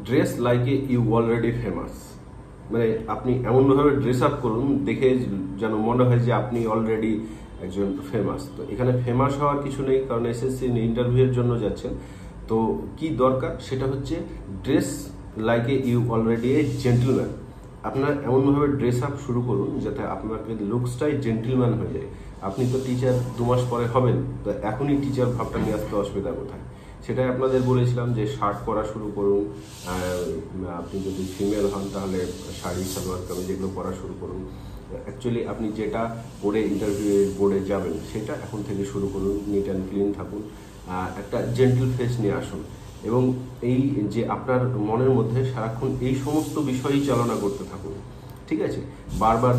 Dress like a you already famous, মানে আপনি এমনভাবে ড্রেস আপ করুন দেখে যেন মনে হয় যে আপনি অলরেডি একজন ফেমাস। তো এখানে ফেমাস হওয়ার কিছু নেই, কারণ এসএসসি ইন্টারভিউয়ের জন্য যাচ্ছেন। তো কি দরকার সেটা হচ্ছে dress like a you already A gentleman. আপনার এমনভাবে ড্রেস আপ শুরু করুন যাতে আপনার লুকসটাই জেন্টলম্যান হয়ে যায়। আপনি তো টিচার 2 মাস পরে হবেন, তো এখনই টিচার ভাবটা নিয়ে আসতে অসুবিধা কোথায়? সেটাই আপনাদের বলেছিলাম যে শার্ট পরা শুরু করুন। আপনি যদি ফিমেল হন তাহলে শাড়ি, সালোয়ার কামিজ এগুলো পরা শুরু করুন। অ্যাকচুয়ালি আপনি যেটা পরে ইন্টারভিউ বোর্ডে যাবেন সেটা এখন থেকে শুরু করুন। নিট অ্যান্ড ক্লিন থাকুন, একটা জেন্টল ফেস নিয়ে আসুন, এবং এই যে আপনার মনের মধ্যে সারাক্ষণ এই সমস্ত বিষয়ই চালনা করতে থাকুন। ঠিক আছে, বারবার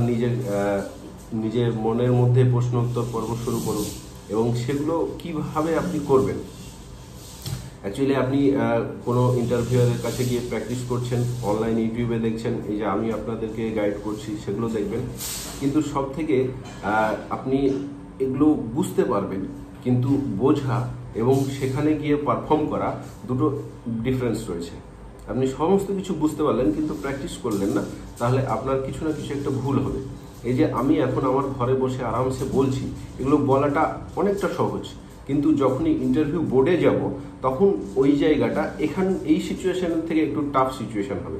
নিজের মনের মধ্যে প্রশ্ন উত্তর পর্ব শুরু করুন, এবং সেগুলো কিভাবে আপনি করবেন। অ্যাকচুয়ালি আপনি কোনো ইন্টারভিউয়ারের কাছে গিয়ে প্র্যাকটিস করছেন, অনলাইন ইউটিউবে দেখছেন, এই যে আমি আপনাদেরকে গাইড করছি সেগুলো দেখবেন, কিন্তু সব থেকে আপনি এগুলো বুঝতে পারবেন, কিন্তু বোঝা এবং সেখানে গিয়ে পারফর্ম করা দুটো ডিফারেন্স রয়েছে। আপনি সমস্ত কিছু বুঝতে পারলেন কিন্তু প্র্যাকটিস করলেন না, তাহলে আপনার কিছু না কিছু একটা ভুল হবে। এই যে আমি এখন আমার ঘরে বসে আরামসে বলছি, এগুলো বলাটা অনেকটা সহজ, কিন্তু যখনই ইন্টারভিউ বোর্ডে যাব তখন ওই জায়গাটা এই সিচুয়েশনের থেকে একটু টাফ সিচুয়েশন হবে।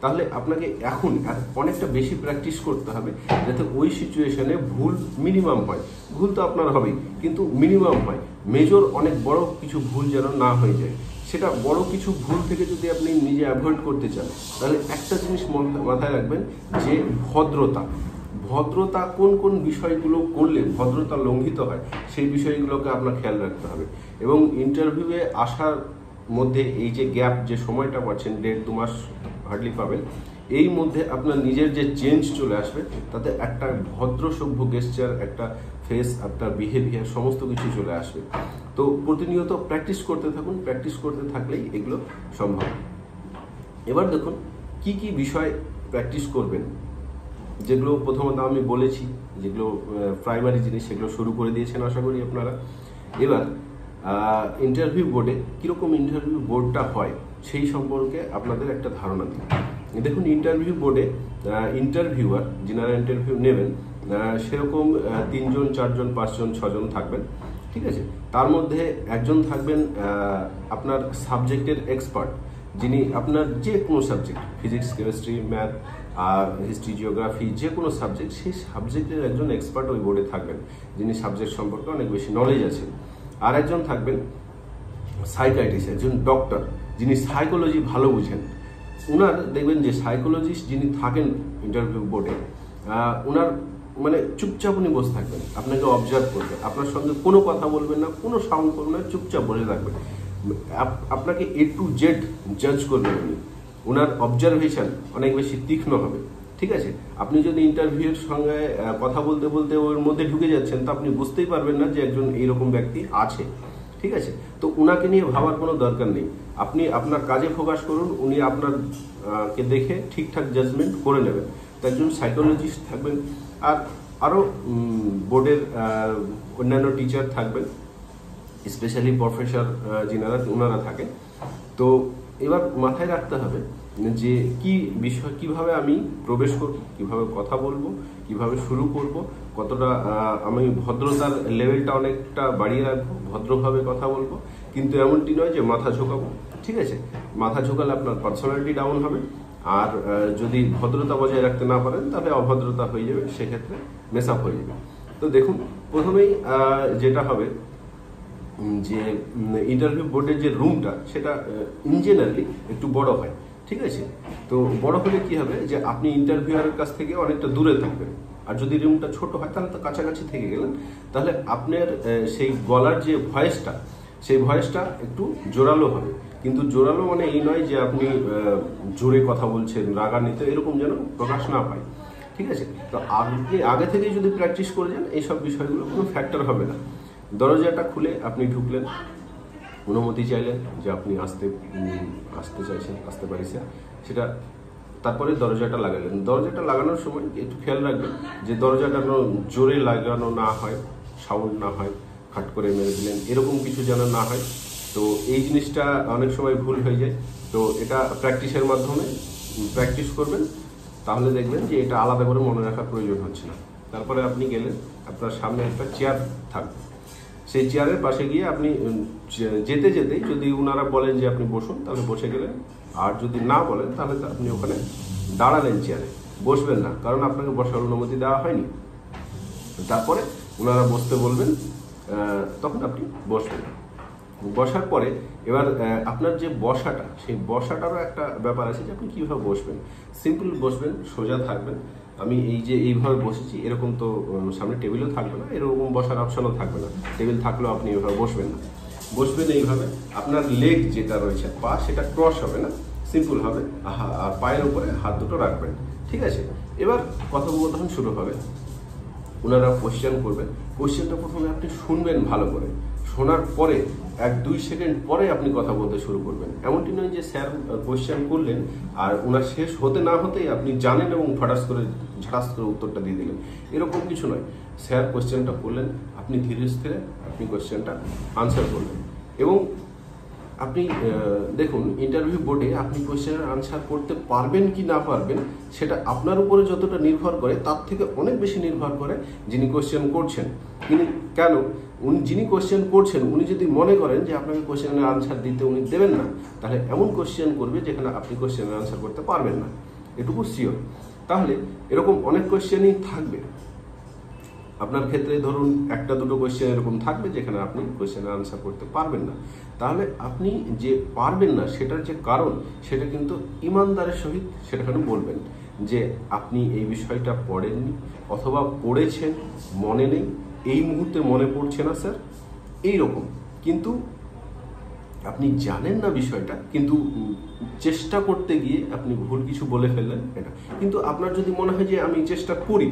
তাহলে আপনাকে এখন অনেকটা বেশি প্র্যাকটিস করতে হবে যাতে ওই সিচুয়েশনে ভুল মিনিমাম হয়। ভুল তো আপনার হবেই, কিন্তু মিনিমাম হয়। মেজর অনেক বড় কিছু ভুল যেন না হয়ে যায়। সেটা বড় কিছু ভুল থেকে যদি আপনি নিজে অ্যাভয়েড করতে চান, তাহলে একটা জিনিস মাথায় রাখবেন যে ভদ্রতা কোন কোন বিষয়গুলো করলে ভদ্রতা লঙ্ঘিত হয় সেই বিষয়গুলোকে আপনার খেয়াল রাখতে হবে। এবং ইন্টারভিউয়ে আসার মধ্যে এই যে গ্যাপ, যে সময়টা পাচ্ছেন 1.5-2 মাস হার্ডলি পাবেন, এই মধ্যে আপনার নিজের যে চেঞ্জ চলে আসবে, তাতে একটা ভদ্র সভ্য গেস্টার, একটা ফেস, আপনার বিহেভিয়ার সমস্ত কিছু চলে আসবে। তো প্রতিনিয়ত প্র্যাকটিস করতে থাকুন, প্র্যাকটিস করতে থাকলেই এগুলো সম্ভব। এবার দেখুন কি কি বিষয় প্র্যাকটিস করবেন, যেগুলো প্রথমত আমি বলেছি, যেগুলো প্রাইমারি জিনিস সেগুলো শুরু করে দিয়েছেন আশা করি আপনারা। এবার ইন্টারভিউ বোর্ডে কীরকম ইন্টারভিউ বোর্ডটা হয় সেই সম্পর্কে আপনাদের একটা ধারণা দিই। দেখুন, ইন্টারভিউ বোর্ডে ইন্টারভিউয়ার যিনারা ইন্টারভিউ নেবেন সেরকম 3 জন 4 জন 5 জন 6 জন থাকবেন। ঠিক আছে, তার মধ্যে একজন থাকবেন আপনার সাবজেক্টের এক্সপার্ট, যিনি আপনার যে কোনো subject, physics, chemistry, math, history, geography, যে কোনো সাবজেক্ট, সেই সাবজেক্টের একজন এক্সপার্ট ওই বোর্ডে থাকবেন, যিনি সাবজেক্ট সম্পর্কে অনেক বেশি নলেজ আছে। আর একজন থাকবেন সাইকাইট্রিস্ট, একজন ডক্টর, যিনি সাইকোলজি ভালো বুঝেন। উনার দেখবেন যে সাইকোলজিস্ট যিনি থাকেন ইন্টারভিউ বোর্ডে, উনার মানে চুপচাপ উনি বসে থাকবেন, আপনাকে অবজার্ভ করবেন, আপনার সঙ্গে কোনো কথা বলবেন না, কোনো সাউন্ড করবেন না, চুপচাপ বসে থাকবেন। আপনাকে A to Z জাজ করবেন উনি। ওনার অবজারভেশন অনেক বেশি তীক্ষ্ণ হবে। ঠিক আছে, আপনি যদি ইন্টারভিউর সঙ্গে কথা বলতে বলতে ওর মধ্যে ঢুকে যাচ্ছেন, তো আপনি বুঝতেই পারবেন না যে একজন এইরকম ব্যক্তি আছে। ঠিক আছে, তো উনাকে নিয়ে ভাবার কোনো দরকার নেই। আপনি আপনার কাজে ফোকাস করুন, উনি আপনার কে দেখে ঠিকঠাক জাজমেন্ট করে নেবেন। তো একজন সাইকোলজিস্ট থাকবেন, আর আরও বোর্ডের অন্যান্য টিচার থাকবেন, স্পেশালি প্রফেসর যিনারা ওনারা থাকেন। তো এবার মাথায় রাখতে হবে যে কি বিষয়, কিভাবে আমি প্রবেশ করব, কিভাবে কথা বলবো, কিভাবে শুরু করব, কতটা আমি ভদ্রতার লেভেলটা অনেকটা বাড়িয়ে রাখবো, ভদ্রভাবে কথা বলবো, কিন্তু এমনটি নয় যে মাথা ঝোঁকাবো। ঠিক আছে, মাথা ঝোঁকালে আপনার পার্সোনালিটি ডাউন হবে, আর যদি ভদ্রতা বজায় রাখতে না পারেন তাহলে অভদ্রতা হয়ে যাবে, সেক্ষেত্রে মেস আপ হয়ে যাবে। তো দেখুন, প্রথমেই যেটা হবে যে ইন্টারভিউ বোর্ডের যে রুমটা, সেটা ইন জেনারেলি একটু বড় হয়। ঠিক আছে, তো বড় হলে কি হবে যে আপনি ইন্টারভিউয়ারের কাছ থেকে অনেকটা দূরে থাকবেন, আর যদি রুমটা ছোট হয় তাহলে তো কাছাকাছি থেকে গেলেন, তাহলে আপনার সেই গলার যে ভয়েসটা, সেই ভয়েসটা একটু জোরালো হবে। কিন্তু জোরালো মানে এই নয় যে আপনি জোরে কথা বলছেন, রাগান্বিত, এরকম যেন প্রকাশ না পায়। ঠিক আছে, তো আপনি আগে থেকেই যদি প্র্যাকটিস করে যান, এইসব বিষয়গুলো কোনো ফ্যাক্টর হবে না। দরজাটা খুলে আপনি ঢুকলেন, অনুমতি চাইলেন যে আপনি আসতে চাইছেন, আসতে পারিছেন, সেটা, তারপরে দরজাটা লাগালেন। দরজাটা লাগানোর সময় একটু খেয়াল রাখবেন যে দরজাটা জোরে লাগানো না হয়, সাউন্ড না হয়, খাট করে মেরে দিলেন, এরকম কিছু যেন না হয়। তো এই জিনিসটা অনেক সময় ভুল হয়ে যায়। তো এটা প্র্যাকটিসের মাধ্যমে প্র্যাকটিস করবেন, তাহলে দেখবেন যে এটা আলাদা করে মনে রাখার প্রয়োজন হচ্ছে না। তারপরে আপনি গেলেন, আপনার সামনে একটা চেয়ার থাকবে, সেই চেয়ারের পাশে গিয়ে আপনি যেতে যেতেই যদি ওনারা বলেন যে আপনি বসুন, তাহলে বসে গেলেন। আর যদি না বলেন তাহলে আপনি ওখানে দাঁড়ালেন, চেয়ারে বসবেন না, কারণ আপনাকে বসার অনুমতি দেওয়া হয়নি। তারপরে ওনারা বসতে বলবেন, তখন আপনি বসবেন। বসার পরে এবার আপনার যে বসাটা, সেই বসাটারও একটা ব্যাপার আছে যে আপনি কীভাবে বসবেন। সিম্পল বসবেন, সোজা থাকবেন। আমি এই যে এইভাবে বসেছি, এরকম তো সামনে টেবিলও থাকবে না, এরকম বসার অপশনও থাকবে না। টেবিল থাকলেও আপনি এইভাবে বসবেন না, বসবেন এইভাবে। আপনার লেগ যেটা রয়েছে, পা, সেটা ক্রস হবে না, সিম্পল হবে। আর পায়ের উপরে হাত দুটো রাখবেন, ঠিক আছে। এবার কথোপকথন শুরু হবে, ওনারা কোশ্চেন করবেন। কোশ্চেনটা প্রথমে আপনি শুনবেন ভালো করে, শোনার পরে 1-2 সেকেন্ড পরে আপনি কথা বলতে শুরু করবেন। এমনটি নয় যে স্যার কোশ্চেন করলেন আর ওনার শেষ হতে না হতেই আপনি জানেন এবং ঝাড়াস করে উত্তরটা দিয়ে দিলেন, এরকম কিছু নয়। স্যার কোশ্চেনটা করলেন, আপনি ধীরে স্থিরে আপনি কোশ্চেনটা আনসার করলেন। এবং আপনি দেখুন, ইন্টারভিউ বোর্ডে আপনি কোশ্চেনের আনসার করতে পারবেন কি না পারবেন, সেটা আপনার উপরে যতটা নির্ভর করে, তার থেকে অনেক বেশি নির্ভর করে যিনি কোশ্চেন করছেন। কেন, যিনি কোশ্চেন করছেন উনি যদি মনে করেন যে আপনাকে কোশ্চেনের আনসার দিতে উনি দেবেন না, তাহলে এমন কোশ্চেন করবে যেখানে আপনি কোশ্চেনের আনসার করতে পারবেন না, এটুকু শিওর। তাহলে এরকম অনেক কোশ্চেনই থাকবে আপনার ক্ষেত্রে। ধরুন 1-2 কোশ্চেন এরকম থাকবে যেখানে আপনি কোশ্চেনের আনসার করতে পারবেন না। তাহলে আপনি যে পারবেন না, সেটার যে কারণ, সেটা কিন্তু ইমানদারের সহিত সেটাখানে বলবেন যে আপনি এই বিষয়টা পড়েননি, অথবা পড়েছেন মনে নেই, এই মুহূর্তে মনে পড়ছে না স্যার, এইরকম। কিন্তু আপনি জানেন না বিষয়টা, কিন্তু চেষ্টা করতে গিয়ে আপনি ভুল কিছু বলে ফেললেন, এটা। কিন্তু আপনার যদি মনে হয় যে আমি চেষ্টা করি,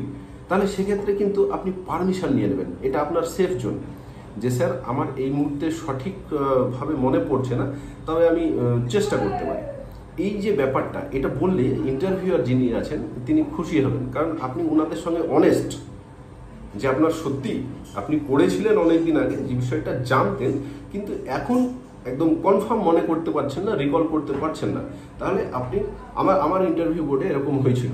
তাহলে সেক্ষেত্রে কিন্তু আপনি পারমিশন নিয়ে নেবেন, এটা আপনার সেফ জোন। যে স্যার আমার এই মুহূর্তে সঠিকভাবে মনে পড়ছে না, তবে আমি চেষ্টা করতে পারি। এই যে ব্যাপারটা, এটা বললে ইন্টারভিউয়ার যিনি আছেন তিনি খুশি হবেন, কারণ আপনি ওনাদের সঙ্গে অনেস্ট যে আপনার সত্যি আপনি পড়েছিলেন অনেকদিন আগে, যে বিষয়টা জানতেন, কিন্তু এখন একদম কনফার্ম মনে করতে পারছেন না, রিকল করতে পারছেন না। তাহলে আপনি আমার ইন্টারভিউ বোর্ডে এরকম হয়েছিল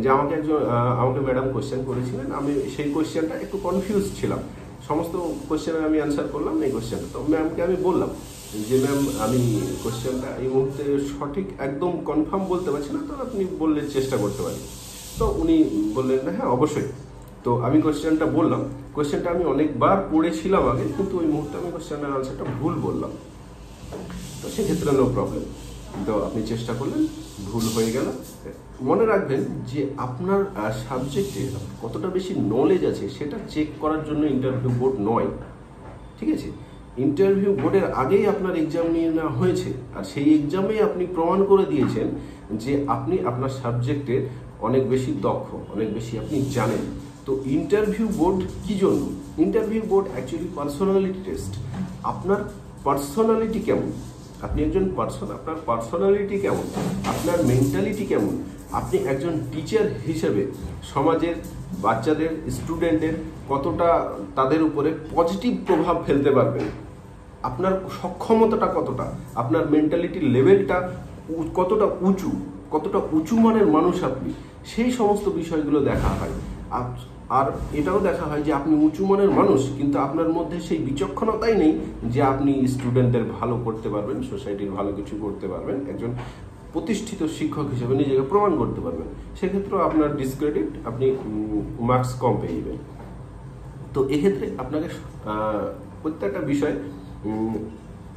যে আমাকে ম্যাডাম কোশ্চেন করেছিলেন, আমি সেই কোশ্চেনটা একটু কনফিউজ ছিলাম, সমস্ত কোশ্চেনের আমি অ্যান্সার করলাম এই কোশ্চেনটা। তো ম্যামকে আমি বললাম যে ম্যাম, আমি কোশ্চেনটা এই মুহূর্তে সঠিক একদম কনফার্ম বলতে পারছি না, তো আপনি বললে চেষ্টা করতে পারি। তো উনি বললেন হ্যাঁ অবশ্যই। তো আমি কোশ্চেনটা বললাম, কোশ্চেনটা আমি অনেকবার পড়েছিলাম আগে, কিন্তু ওই মুহূর্তে আমি কোশ্চেনের আনসারটা ভুল বললাম, তো সেক্ষেত্রে নো প্রবলেম। তো আপনি চেষ্টা করলেন, ভুল হয়ে গেল। মনে রাখবেন যে আপনার সাবজেক্টে কতটা বেশি নলেজ আছে সেটা চেক করার জন্য ইন্টারভিউ বোর্ড নয়, ঠিক আছে। ইন্টারভিউ বোর্ডের আগেই আপনার এক্সাম নিয়ে নেওয়া হয়েছে, আর সেই এক্সামে আপনি প্রমাণ করে দিয়েছেন যে আপনি আপনার সাবজেক্টে অনেক বেশি দক্ষ, অনেক বেশি আপনি জানেন। তো ইন্টারভিউ বোর্ড কি জন্য? Interview board actually personality test. আপনার পার্সোনালিটি কেমন, আপনি একজন আপনার পার্সোনালিটি কেমন, আপনার মেন্টালিটি কেমন, আপনি একজন টিচার হিসেবে সমাজের বাচ্চাদের, স্টুডেন্টের কতটা তাদের উপরে পজিটিভ প্রভাব ফেলতে পারবেন, আপনার সক্ষমতাটা কতটা, আপনার মেন্টালিটির লেভেলটা কতটা উঁচু মানের মানুষ আপনি, সেই সমস্ত বিষয়গুলো দেখা হয়। আর এটাও দেখা হয় যে আপনি উঁচু মানের মানুষ, কিন্তু আপনার মধ্যে সেই বিচক্ষণতাই নেই যে আপনি স্টুডেন্টদের ভালো করতে পারবেন, সোসাইটির ভালো কিছু করতে পারবেন, একজন প্রতিষ্ঠিত শিক্ষক হিসেবে নিজেকে প্রমাণ করতে পারবেন। সেক্ষেত্রেও আপনার ডিসক্রেডিট, আপনি মার্কস কম পেয়ে যাবেন। তো এক্ষেত্রে আপনাকে প্রত্যেকটা বিষয়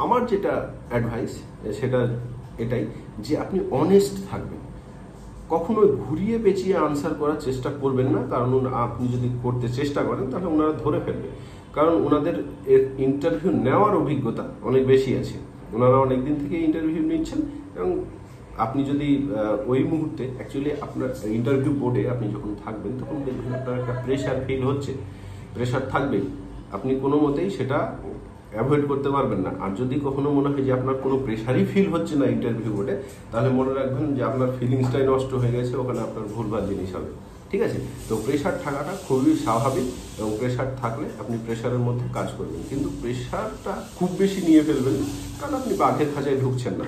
আমার যেটা অ্যাডভাইস সেটা এটাই যে আপনি অনেস্ট থাকবেন, কখনো ঘুরিয়ে পেঁচিয়ে আনসার করার চেষ্টা করবেন না, কারণ আপনি যদি করতে চেষ্টা করেন তাহলে ওনারা ধরে ফেলবে, কারণ ওনাদের ইন্টারভিউ নেওয়ার অভিজ্ঞতা অনেক বেশি আছে, ওনারা অনেক দিন থেকে ইন্টারভিউ নিচ্ছেন। এবং আপনি যদি ওই মুহূর্তে অ্যাকচুয়ালি আপনার ইন্টারভিউ বোর্ডে আপনি যখন থাকবেন, তখন দেখবেন আপনার একটা প্রেশার ফিল হচ্ছে, প্রেশার থাকবেই, আপনি কোনো মতেই সেটা অ্যাভয়েড করতে পারবেন না। আর যদি কখনো মনে হয় যে আপনার কোনো প্রেশারই ফিল হচ্ছে না ইন্টারভিউ বোর্ডে, তাহলে মনে রাখবেন যে আপনার ফিলিংসটাই নষ্ট হয়ে গেছে, ওখানে আপনার ভুলভাল জিনিস হবে, ঠিক আছে। তো প্রেশার থাকাটা খুবই স্বাভাবিক, এবং প্রেশার থাকলে আপনি প্রেশারের মধ্যে কাজ করবেন, কিন্তু প্রেশারটা খুব বেশি নিয়ে ফেলবেন, কারণ আপনি বাঘের খাঁচায় ঢুকছেন না,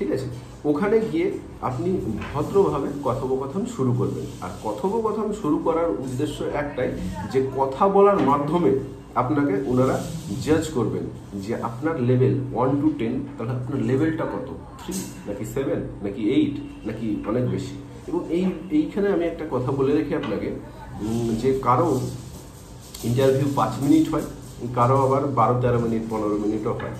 ঠিক আছে? ওখানে গিয়ে আপনি ভদ্রভাবে কথোপকথন শুরু করবেন। আর কথোপকথন শুরু করার উদ্দেশ্য একটাই, যে কথা বলার মাধ্যমে আপনাকে ওনারা জাজ করবেন যে আপনার লেভেল 1 to 10, তাহলে আপনার লেভেলটা কত, 3 নাকি 7 নাকি 8 নাকি অনেক বেশি। এবং এইখানে আমি একটা কথা বলে রেখে আপনাকে, যে কারো ইন্টারভিউ 5 মিনিট হয়, কারো আবার 12-13 মিনিট 15 মিনিটও হয়।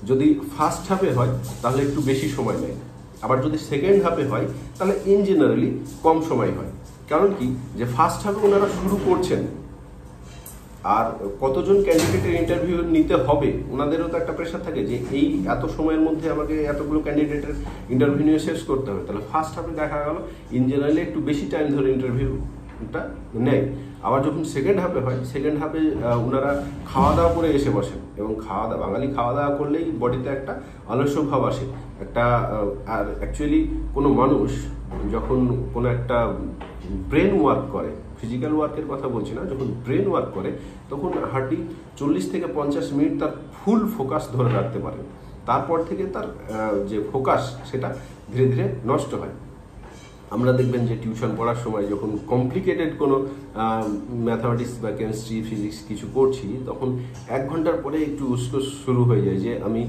যদি ফার্স্ট হাফে হয় তাহলে একটু বেশি সময় নেয়, আবার যদি সেকেন্ড হাফে হয় তাহলে ইন জেনারেলি কম সময় হয়। কারণ কি, যে ফার্স্ট হাফে ওনারা শুরু করছেন, আর কতজন ক্যান্ডিডেটের ইন্টারভিউ নিতে হবে ওনাদেরও তো একটা প্রেশার থাকে, যে এই এত সময়ের মধ্যে আমাকে এতগুলো ক্যান্ডিডেটের ইন্টারভিউ নিয়ে শেষ করতে হবে। তাহলে ফার্স্ট হাফে দেখা গেল ইন জেনারেলি একটু বেশি টাইম ধরে ইন্টারভিউটা নেয়। আবার যখন সেকেন্ড হাফে হয়, সেকেন্ড হাফে ওনারা খাওয়া দাওয়া করে এসে বসেন, এবং বাঙালি খাওয়া দাওয়া করলেই বডিতে একটা আলস্য ভাব আসে একটা। আর অ্যাকচুয়ালি কোনো মানুষ যখন কোনো একটা ব্রেন ওয়ার্ক করে, ফিজিক্যাল ওয়ার্কের কথা বলছি না, যখন ব্রেন ওয়ার্ক করে তখন হার্ডলি 40 থেকে 50 মিনিট তার ফুল ফোকাস ধরে রাখতে পারে। তারপর থেকে তার যে ফোকাস সেটা ধীরে ধীরে নষ্ট হয়। আমরা দেখবেন যে টিউশন পড়ার সময় যখন কমপ্লিকেটেড কোনো ম্যাথামেটিক্স বা কেমিস্ট্রি ফিজিক্স কিছু করছি, তখন 1 ঘন্টার পরে একটু উস্কো শুরু হয়ে যায়, যে আমি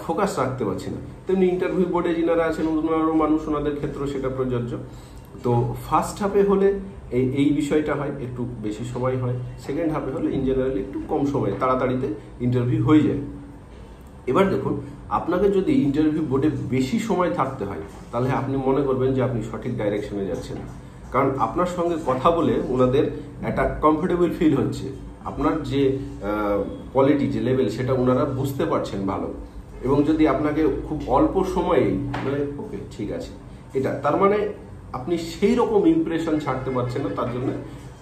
ফোকাস রাখতে পারছি না। তেমনি ইন্টারভিউ বোর্ডে যিনারা আছেন ওনারও মানুষ, ওনাদের ক্ষেত্রেও সেটা প্রযোজ্য। তো ফার্স্ট হাফে হলে এই বিষয়টা হয়, একটু বেশি সময় হয়। সেকেন্ড হাফে হলে ইন জেনারেলি একটু কম সময়, তাড়াতাড়িতে ইন্টারভিউ হয়ে যায়। এবার দেখুন, আপনাকে যদি ইন্টারভিউ বোর্ডে বেশি সময় থাকতে হয়, তাহলে আপনি মনে করবেন যে আপনি সঠিক ডাইরেকশনে যাচ্ছেন। কারণ আপনার সঙ্গে কথা বলে ওনাদের একটা কমফোর্টেবল ফিল হচ্ছে, আপনার যে কোয়ালিটি, যে লেভেল, সেটা ওনারা বুঝতে পারছেন ভালো। এবং যদি আপনাকে খুব অল্প সময়ে মানে ওকে ঠিক আছে এটা, তার মানে আপনি সেই রকম ইমপ্রেশন ছাড়তে পারছেন না। তার জন্য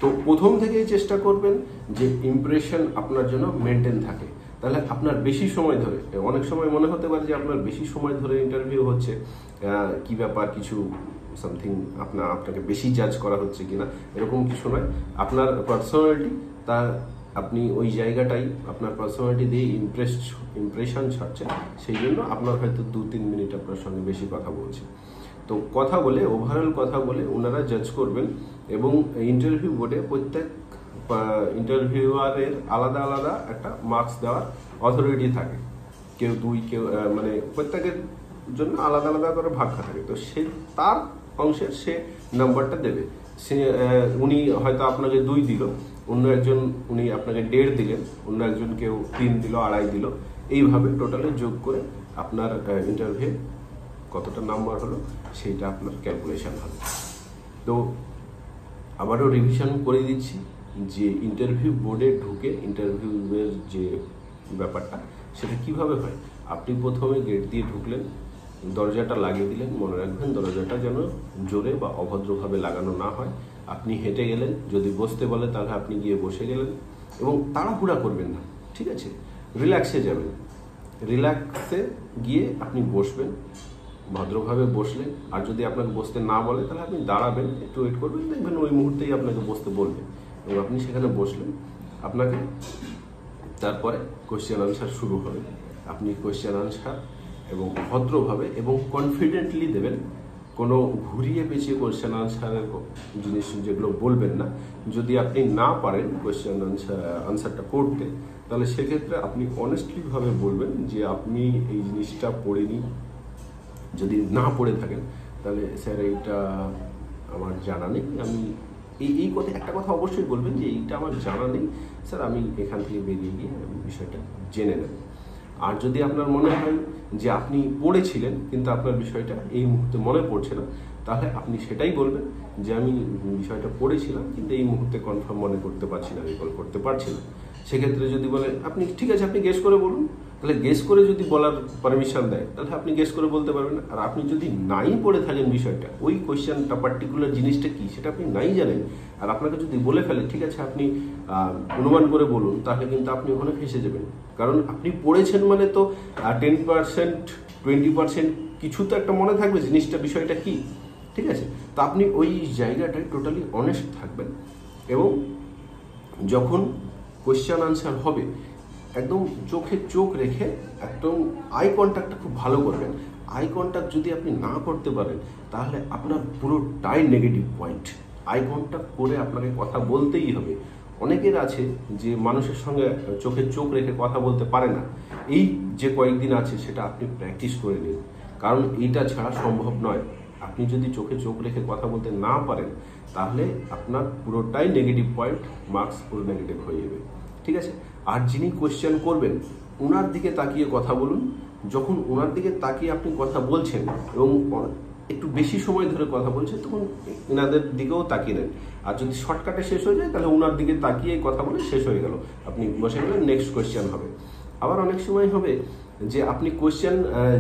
তো প্রথম থেকেই চেষ্টা করবেন যে ইমপ্রেশন আপনার জন্য মেনটেন থাকে। তাহলে আপনার বেশি সময় ধরে, অনেক সময় মনে হতে পারে যে আপনার বেশি সময় ধরে ইন্টারভিউ হচ্ছে, কি ব্যাপার, কিছু সামথিং আপনাকে বেশি জাজ করা হচ্ছে কিনা, এরকম কিছু নয়। আপনার পার্সোনালিটি, তা আপনি ওই জায়গাটাই আপনার পার্সোনালিটি দিয়ে ইমপ্রেশন ছাড়ছেন, সেই জন্য আপনার হয়তো 2-3 মিনিট আপনার সঙ্গে বেশি কথা বলছে। তো কথা বলে, ওভারঅল কথা বলে ওনারা জাজ করবেন। এবং ইন্টারভিউ বোর্ডে প্রত্যেক ইন্টারভিউয়ারের আলাদা আলাদা একটা মার্কস দেওয়ার অথরিটি থাকে, কেউ 2, কেউ মানে প্রত্যেকের জন্য আলাদা আলাদা করে ভাগ থাকে। তো সে তার অংশের সে নাম্বারটা দেবে। সে উনি হয়তো আপনাকে 2 দিল, অন্য একজন উনি আপনাকে 1.5 দিলেন, অন্য একজন কেউ 3 দিল, 2.5 দিল, এইভাবে টোটালে যোগ করে আপনার ইন্টারভিউ কতটা নাম্বার হলো সেইটা আপনার ক্যালকুলেশন হবে। তো আবারও রিভিশন করে দিচ্ছি যে ইন্টারভিউ বোর্ডে ঢুকে ইন্টারভিউয়ের যে ব্যাপারটা সেটা কিভাবে হয়। আপনি প্রথমে গেট দিয়ে ঢুকলেন, দরজাটা লাগিয়ে দিলেন। মনে রাখবেন দরজাটা যেন জোরে বা অভদ্রভাবে লাগানো না হয়। আপনি হেঁটে গেলেন, যদি বসতে বলে তাহলে আপনি গিয়ে বসে গেলেন, এবং তাড়াহুড়া করবেন না, ঠিক আছে? রিল্যাক্সে যাবেন, রিল্যাক্সে গিয়ে আপনি বসবেন, ভদ্রভাবে বসলেন। আর যদি আপনাকে বসতে না বলে তাহলে আপনি দাঁড়াবেন, একটু ওয়েট করবেন, দেখবেন ওই মুহূর্তেই আপনাকে বসতে বলবে, এবং আপনি সেখানে বসলেন। আপনাকে তারপরে কোয়েশ্চেন আনসার শুরু হবে। আপনি কোয়েশ্চেন আনসার এবং ভদ্রভাবে এবং কনফিডেন্টলি দেবেন, কোনো ঘুরিয়ে পেঁচিয়ে কোয়েশ্চেন আনসারের জিনিস যেগুলো বলবেন না। যদি আপনি না পারেন কোয়েশ্চেন আনসারটা করতে, তাহলে সেক্ষেত্রে আপনি অনেস্টলিভাবে বলবেন যে আপনি এই জিনিসটা পড়েনি। যদি না পড়ে থাকেন তাহলে স্যার এইটা আমার জানা নেই, আমি এই কথা, একটা কথা অবশ্যই বলবেন যে এইটা আমার জানা নেই স্যার, আমি এখান থেকে বেরিয়ে গিয়ে বিষয়টা জেনে নেব। আর যদি আপনার মনে হয় যে আপনি পড়েছিলেন কিন্তু আপনার বিষয়টা এই মুহূর্তে মনে পড়ছে না, তাহলে আপনি সেটাই বলবেন যে আমি বিষয়টা পড়েছিলাম কিন্তু এই মুহূর্তে কনফার্ম মনে করতে পারছি না, রিকল করতে পারছি না। সেক্ষেত্রে যদি বলে আপনি ঠিক আছে আপনি গেস করে বলুন, তাহলে গেস করে যদি বলার পারমিশন দেয় তাহলে আপনি গেস করে বলতে পারবেন। আর আপনি যদি নাই পড়ে থাকেন বিষয়টা, ওই কোয়েশ্চেনটা পার্টিকুলার জিনিসটা কি সেটা আপনি নাই জানেন, আর আপনাকে যদি বলে ফেলে ঠিক আছে আপনি অনুমান করে বলুন, তাহলে কিন্তু আপনি ওখানে ফেসে যাবেন। কারণ আপনি পড়েছেন মানে তো 10%, 20% কিছু তো একটা মনে থাকবে জিনিসটা, বিষয়টা কি, ঠিক আছে? তো আপনি ওই জায়গাটায় টোটালি অনেস্ট থাকবেন, এবং যখন কোয়েশ্চেন আনসার হবে একদম চোখে চোখ রেখে একদম আই কন্ট্যাক্টটা খুব ভালো করবেন। আই কন্ট্যাক্ট যদি আপনি না করতে পারেন তাহলে আপনার পুরোটাই নেগেটিভ পয়েন্ট। আই কন্ট্যাক্ট করে আপনাকে কথা বলতেই হবে। অনেকের আছে যে মানুষের সঙ্গে চোখে চোখ রেখে কথা বলতে পারে না, এই যে কয়েকদিন আছে সেটা আপনি প্র্যাকটিস করে নিন, কারণ এইটা ছাড়া সম্ভব নয়। আপনি যদি চোখে চোখ রেখে কথা বলতে না পারেন তাহলে আপনার পুরোটাই নেগেটিভ পয়েন্ট, মার্কস পুরো নেগেটিভ হয়ে যাবে। ঠিক আছে? আর যিনি কোয়েশ্চেন করবেন ওনার দিকে তাকিয়ে কথা বলুন। যখন ওনার দিকে তাকিয়ে আপনি কথা বলছেন এবং একটু বেশি সময় ধরে কথা বলছেন তখন এনাদের দিকেও তাকিয়ে নেন। আর যদি শর্টকাটে শেষ হয়ে যায় তাহলে ওনার দিকে তাকিয়ে কথা বলে শেষ হয়ে গেল, আপনি বসে গেলেন, নেক্সট কোয়েশ্চেন হবে। আবার অনেক সময় হবে যে আপনি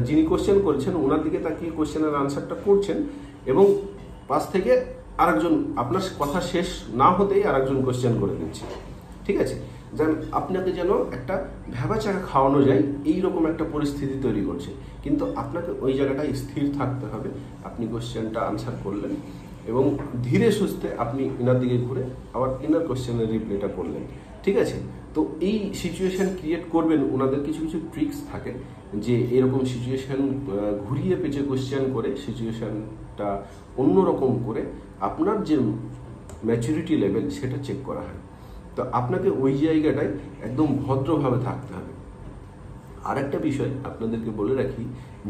যিনি কোয়েশ্চেন করছেন ওনার দিকে তাকিয়ে কোয়েশ্চেনের আনসারটা করছেন এবং পাশ থেকে আরেকজন আপনার কথা শেষ না হতেই আরেকজন কোয়েশ্চেন করে দিচ্ছে। ঠিক আছে? আপনাকে যেন একটা ভ্যাবাচাকা খাওয়ানো যায় এইরকম একটা পরিস্থিতি তৈরি করছে, কিন্তু আপনাকে ওই জায়গাটায় স্থির থাকতে হবে। আপনি কোয়েশ্চেনটা আনসার করলেন এবং ধীরে সুস্থে আপনি ইনার দিকে ঘুরে আবার ইনার কোয়েশ্চেনের রিপ্লাইটা করলেন। ঠিক আছে? তো এই সিচুয়েশন ক্রিয়েট করবেন। ওনাদের কিছু কিছু ট্রিক্স থাকে যে এরকম সিচুয়েশন ঘুরিয়ে পেঁচে কোয়েশ্চেন করে সিচুয়েশনটা অন্যরকম করে আপনার যে ম্যাচুরিটি লেভেল সেটা চেক করা হয়। তো আপনাকে ওই জায়গাটায় একদম ভদ্রভাবে থাকতে হবে। আর একটা বিষয় আপনাদেরকে বলে রাখি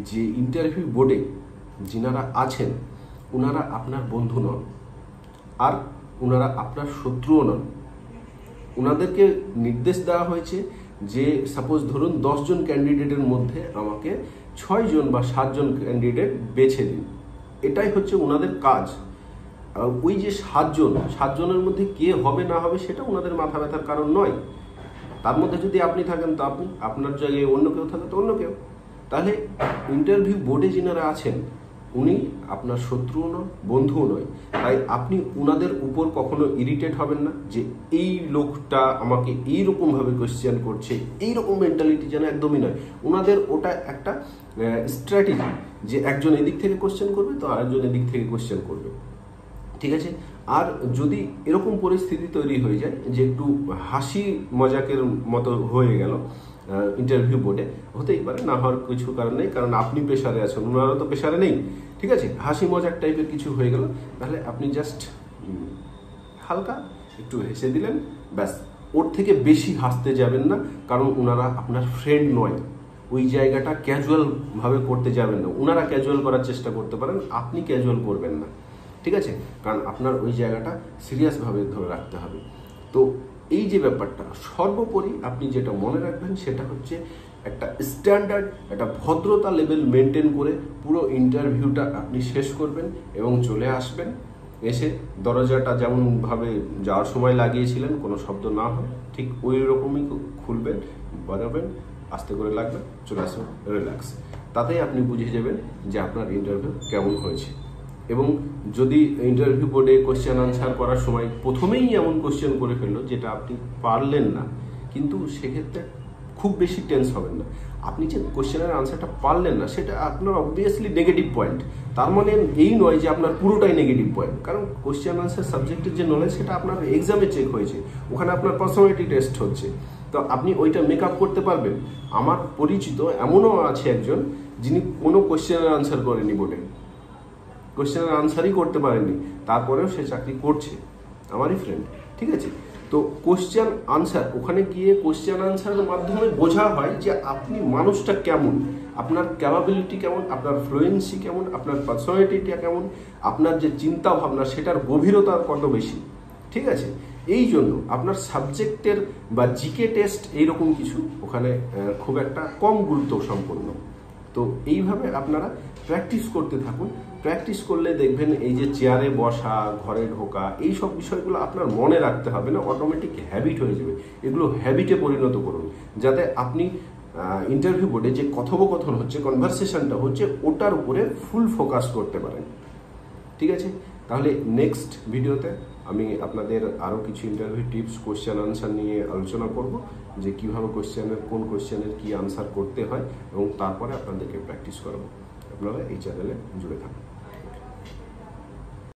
যে ইন্টারভিউ বোর্ডে যিনারা আছেন ওনারা আপনার বন্ধু নন, আর ওনারা আপনার শত্রুও নন। ওনাদেরকে নির্দেশ দেওয়া হয়েছে যে সাপোজ ধরুন 10 জন ক্যান্ডিডেটের মধ্যে আমাকে 6 জন বা 7 জন ক্যান্ডিডেট বেছে দিন, এটাই হচ্ছে ওনাদের কাজ। ওই যে 7 জনের মধ্যে কে হবে না হবে সেটা ওনাদের মাথা ব্যথার কারণ নয়। তার মধ্যে যদি আপনি থাকেন তো আপনি, আপনার জায়গায় অন্য কেউ থাকে তো অন্য কেউ। তাহলে ইন্টারভিউ বোর্ডে যিনারা আছেন উনি আপনার শত্রুও নয়, বন্ধুও নয়। তাই আপনি ওনাদের উপর কখনো ইরিটেট হবেন না যে এই লোকটা আমাকে এইরকমভাবে কোয়েশ্চেন করছে, এইরকম মেন্টালিটি যেন একদমই নয়। ওনাদের ওটা একটা স্ট্র্যাটেজি যে একজন এদিক থেকে কোয়েশ্চেন করবে তো আরেকজন এদিক থেকে কোয়েশ্চেন করবে। ঠিক আছে? আর যদি এরকম পরিস্থিতি তৈরি হয়ে যায় যে একটু হাসি মজাকের মতো হয়ে গেল ইন্টারভিউ বোর্ডে, হতেই পারে, না হওয়ার কিছু কারণ নেই, কারণ আপনি প্রেশারে আছেন, ওনারা তো প্রেশারে নেই। ঠিক আছে? হাসি মজাক টাইপের কিছু হয়ে গেল, তাহলে আপনি জাস্ট হালকা একটু হেসে দিলেন, ব্যাস। ওর থেকে বেশি হাসতে যাবেন না, কারণ ওনারা আপনার ফ্রেন্ড নয়। ওই জায়গাটা ক্যাজুয়াল ভাবে করতে যাবেন না। ওনারা ক্যাজুয়াল করার চেষ্টা করতে পারেন, আপনি ক্যাজুয়াল করবেন না। ঠিক আছে? কারণ আপনার ওই জায়গাটা সিরিয়াসভাবে ধরে রাখতে হবে। তো এই যে ব্যাপারটা সর্বোপরি আপনি যেটা মনে রাখবেন সেটা হচ্ছে একটা স্ট্যান্ডার্ড, একটা ভদ্রতা লেভেল মেনটেন করে পুরো ইন্টারভিউটা আপনি শেষ করবেন এবং চলে আসবেন। এসে দরজাটা যেমনভাবে যাওয়ার সময় লাগিয়েছিলেন কোনো শব্দ না হয় ঠিক ওই রকমই খুলবেন, বাজাবেন, আস্তে করে লাগবেন, চলে আসবেন, রিল্যাক্স। তাতেই আপনি বুঝে যাবেন যে আপনার ইন্টারভিউ কেমন হয়েছে। এবং যদি ইন্টারভিউ বোর্ডে কোয়েশ্চেন আনসার করার সময় প্রথমেই এমন কোয়েশ্চেন করে ফেললো যেটা আপনি পারলেন না, কিন্তু সেক্ষেত্রে খুব বেশি টেন্স হবেন না। আপনি যে কোয়েশ্চেনের আনসারটা পারলেন না সেটা আপনার অবভিয়াসলি নেগেটিভ পয়েন্ট। তার মানে এই নয় যে আপনার পুরোটাই নেগেটিভ পয়েন্ট, কারণ কোয়েশ্চেন আনসার সাবজেক্টের যে নলেজ সেটা আপনার এক্সামে চেক হয়েছে, ওখানে আপনার পার্সোনালিটি টেস্ট হচ্ছে, তো আপনি ওইটা মেক আপ করতে পারবেন। আমার পরিচিত এমনও আছে একজন যিনি কোনো কোয়েশ্চেনের আনসার করেনি বোর্ডে, কোয়েশ্চেনের আনসারই করতে পারেননি, তারপরেও সে চাকরি করছে, আমারই ফ্রেন্ড। ঠিক আছে? তো কোয়েশ্চেন আনসার, ওখানে গিয়ে কোয়েশ্চেন আনসারের মাধ্যমে বোঝা হয় যে আপনি মানুষটা কেমন, আপনার ক্যাপাবিলিটি কেমন, আপনার ফ্লুয়েন্সি কেমন, আপনার পার্সোনালিটিটা কেমন, আপনার যে চিন্তা ভাবনা সেটার গভীরতা কত বেশি। ঠিক আছে? এই জন্য আপনার সাবজেক্টের বা জিকে টেস্ট এইরকম কিছু ওখানে খুব একটা কম গুরুত্ব সম্পন্ন। তো এইভাবে আপনারা প্র্যাকটিস করতে থাকুন। প্র্যাকটিস করলে দেখবেন এই যে চেয়ারে বসা, ঘরে ঢোকা, এই সব বিষয়গুলো আপনার মনে রাখতে হবে না, অটোমেটিক হ্যাবিট হয়ে যাবে। এগুলো হ্যাবিটে পরিণত করুন, যাতে আপনি ইন্টারভিউ বোর্ডে যে কথোপকথন হচ্ছে, কনভারসেশনটা হচ্ছে, ওটার উপরে ফুল ফোকাস করতে পারেন। ঠিক আছে? তাহলে নেক্সট ভিডিওতে আমি আপনাদের আরও কিছু ইন্টারভিউ টিপস, কোয়েশ্চেন আনসার নিয়ে আলোচনা করব, যে কীভাবে কোন কোয়েশ্চেনের কী আনসার করতে হয়, এবং তারপরে আপনাদেরকে প্র্যাকটিস করাবো। আপনারা এই চ্যানেলে জুড়ে থাকুন।